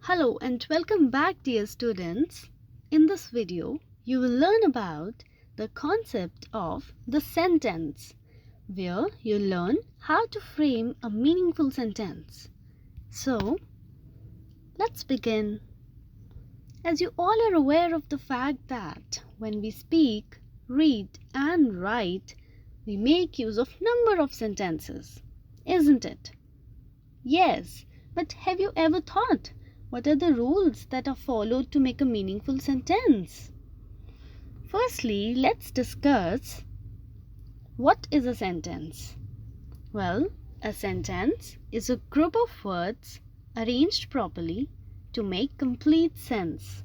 Hello and welcome back, dear students. In this video, you will learn about the concept of the sentence, where you learn how to frame a meaningful sentence. So, let's begin. As you all are aware of the fact that when we speak, read and write, we make use of number of sentences, isn't it? Yes, but have you ever thought what are the rules that are followed to make a meaningful sentence? Firstly, let's discuss what is a sentence. Well, a sentence is a group of words arranged properly to make complete sense.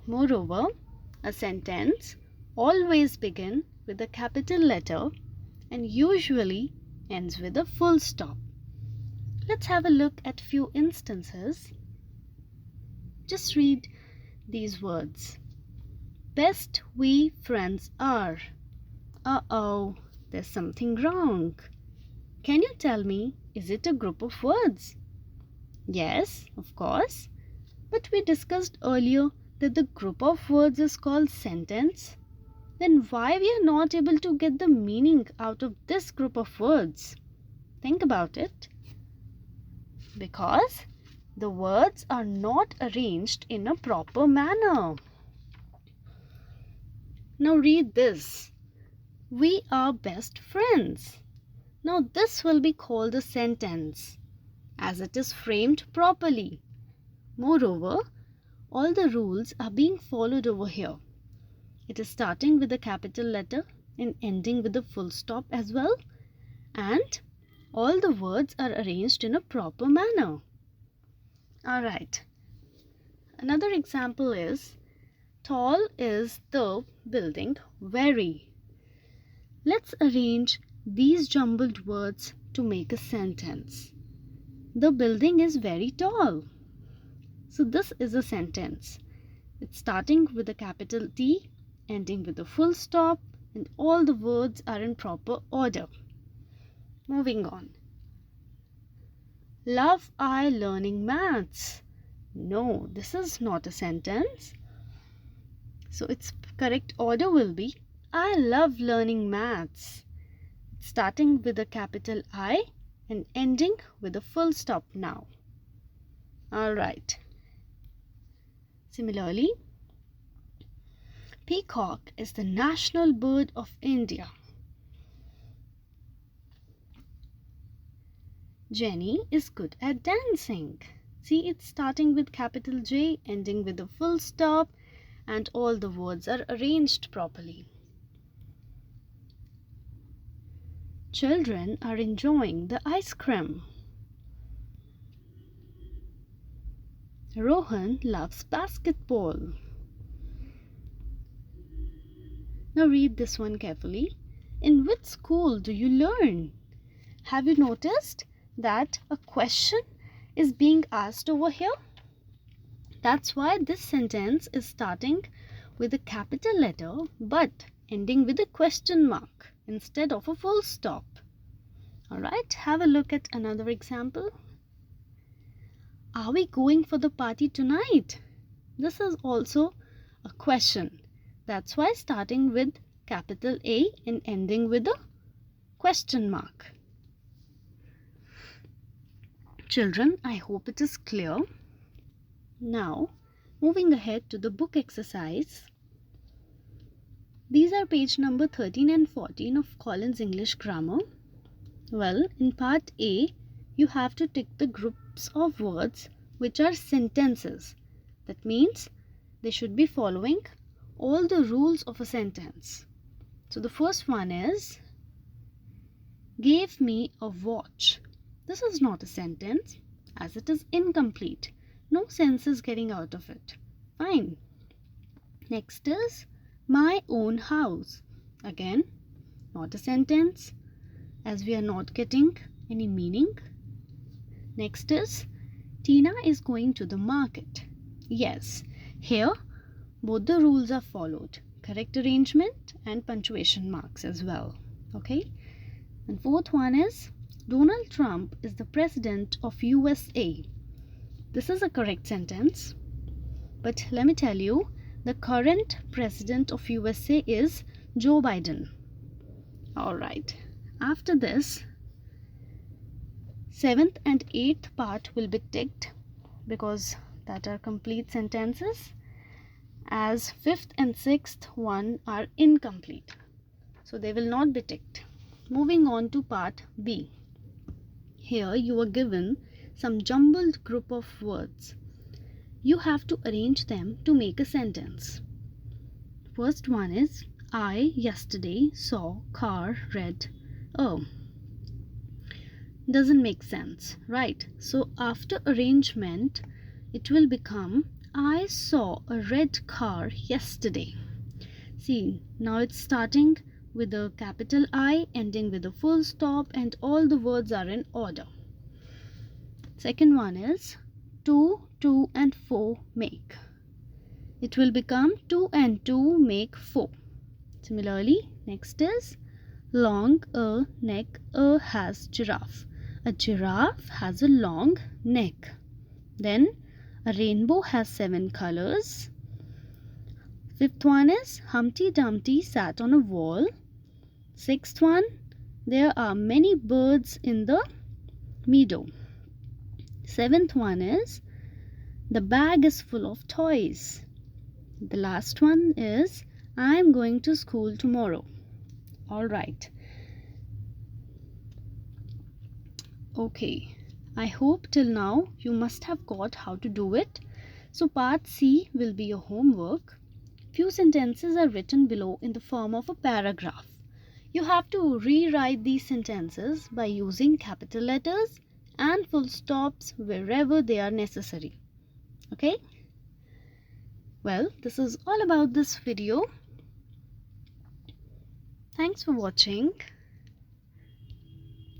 Moreover, a sentence always begins with a capital letter and usually ends with a full stop. Let's have a look at few instances. Just read these words. Best we friends are. Uh-oh, there's something wrong. Can you tell me, is it a group of words? Yes, of course. But we discussed earlier that the group of words is called sentence. Then why we are not able to get the meaning out of this group of words? Think about it. Because the words are not arranged in a proper manner. Now read this. We are best friends. Now this will be called a sentence as it is framed properly. Moreover, all the rules are being followed over here. It is starting with a capital letter and ending with a full stop as well. And all the words are arranged in a proper manner. Alright. Another example is, tall is the building very. Let's arrange these jumbled words to make a sentence. The building is very tall. So this is a sentence. It's starting with a capital T, ending with a full stop, and all the words are in proper order. Moving on. Love I learning maths. No, this is not a sentence. So its correct order will be I love learning maths. Starting with a capital I and ending with a full stop now. Alright. Similarly, peacock is the national bird of India. Jenny is good at dancing. See, it's starting with capital J, ending with a full stop, and all the words are arranged properly. Children are enjoying the ice cream. Rohan loves basketball. Now read this one carefully. In which school do you learn? Have you noticed that a question is being asked over here? That's why this sentence is starting with a capital letter but ending with a question mark instead of a full stop. Alright, have a look at another example. Are we going for the party tonight? This is also a question. That's why starting with capital A and ending with a question mark. Children, I hope it is clear. Now, moving ahead to the book exercise. These are page number 13 and 14 of Collins English Grammar. Well, in part A, you have to tick the groups of words which are sentences. That means they should be following all the rules of a sentence. So the first one is, gave me a watch. This is not a sentence as it is incomplete. No sense is getting out of it. Fine. Next is, my own house. Again, not a sentence as we are not getting any meaning. Next is, Tina is going to the market. Yes, here both the rules are followed. Correct arrangement and punctuation marks as well. Okay. And fourth one is, Donald Trump is the president of USA. This is a correct sentence. But let me tell you, the current president of USA is Joe Biden. Alright. After this, 7th and 8th part will be ticked because that are complete sentences, as 5th and 6th one are incomplete. So they will not be ticked. Moving on to part B. Here you are given some jumbled group of words. You have to arrange them to make a sentence. First one is, I yesterday saw car red. Oh, doesn't make sense, right? So after arrangement, it will become, I saw a red car yesterday. See, now it's starting with a capital I, ending with a full stop, and all the words are in order. Second one is 2, 2 and 4 make. It will become 2 and 2 make 4. Similarly, next is long a neck a has giraffe. A giraffe has a long neck. Then a rainbow has 7 colors. Fifth one is Humpty Dumpty sat on a wall. Sixth one, there are many birds in the meadow. Seventh one is the bag is full of toys. The last one is I am going to school tomorrow. All right. Okay. I hope till now you must have got how to do it. So part C will be your homework. Few sentences are written below in the form of a paragraph. You have to rewrite these sentences by using capital letters and full stops wherever they are necessary. Okay? Well, this is all about this video. Thanks for watching.